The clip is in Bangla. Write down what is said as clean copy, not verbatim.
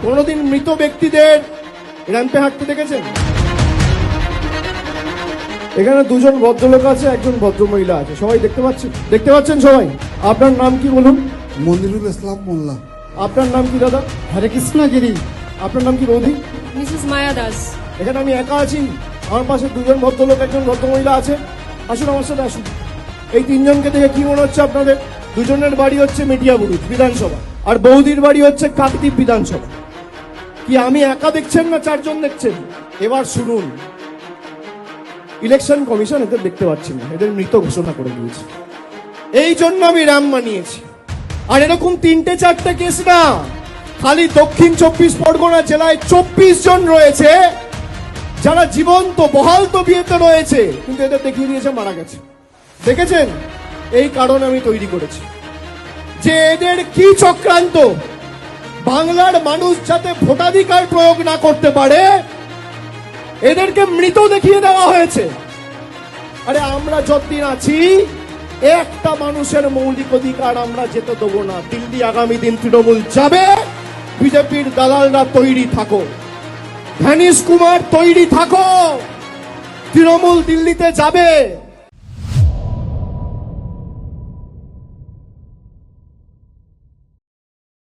কোনোদিন মৃত ব্যক্তিদের র্যাম্পে হাঁটতে দেখেছেন? এখানে দুজন ভদ্রলোক আছে, একজন ভদ্রমহিলা আছে, সবাই দেখতে পাচ্ছেন সবাই? আপনার নাম কি বলুন? মনিরুল ইসলাম মোল্লা। আপনার নাম কি দাদা? হরে কৃষ্ণ গিরি। আপনার নাম কি বৌদি? মিসেস মায়া দাস। এখানে আমি একা আছি, আমার পাশে দুজন ভদ্রলোক, একজন ভদ্রমহিলা আছে। আসুন আমার সাথে আসুন। এই তিনজনকে দেখে কি মনে হচ্ছে আপনাদের? দুজনের বাড়ি হচ্ছে মেটিয়াবুরুজ বিধানসভা, আর বৌদির বাড়ি হচ্ছে কাকদ্বীপ বিধানসভা। কি আমি একা দেখছেন না চারজন দেখছেন? এবার শুনুন, ইলেকশন কমিশন এদের দেখতে পাচ্ছি না, এদের মৃত ঘোষণা করে দিয়েছে। এই জন্য আমি র্যাম বানিয়েছি। আর এরকম 3-4টে কেস না, খালি দক্ষিণ 24 পরগনা জেলায় 24 জন রয়েছে যারা জীবন্ত বহাল তবিয়তে রয়েছে, কিন্তু এদের দেখিয়ে দিয়েছে মারা গেছে। দেখেছেন? এই কারণ আমি তৈরি করেছি যে এদের কি চক্রান্ত, বাংলার মানুষ যাতে ভোটাধিকার প্রয়োগ না করতে পারে এদেরকে মৃত দেখিয়ে দেওয়া হয়েছে। আরে আমরা যতদিন আছি একটা মানুষের মৌলিক অধিকার আমরা যেতে দেবো না। দিল্লি আগামী দিন তৃণমূল যাবে, বিজেপির দালালরা তৈরি থাকো, ধ্যানিশ কুমার তৈরি থাকো, তৃণমূল দিল্লিতে যাবে।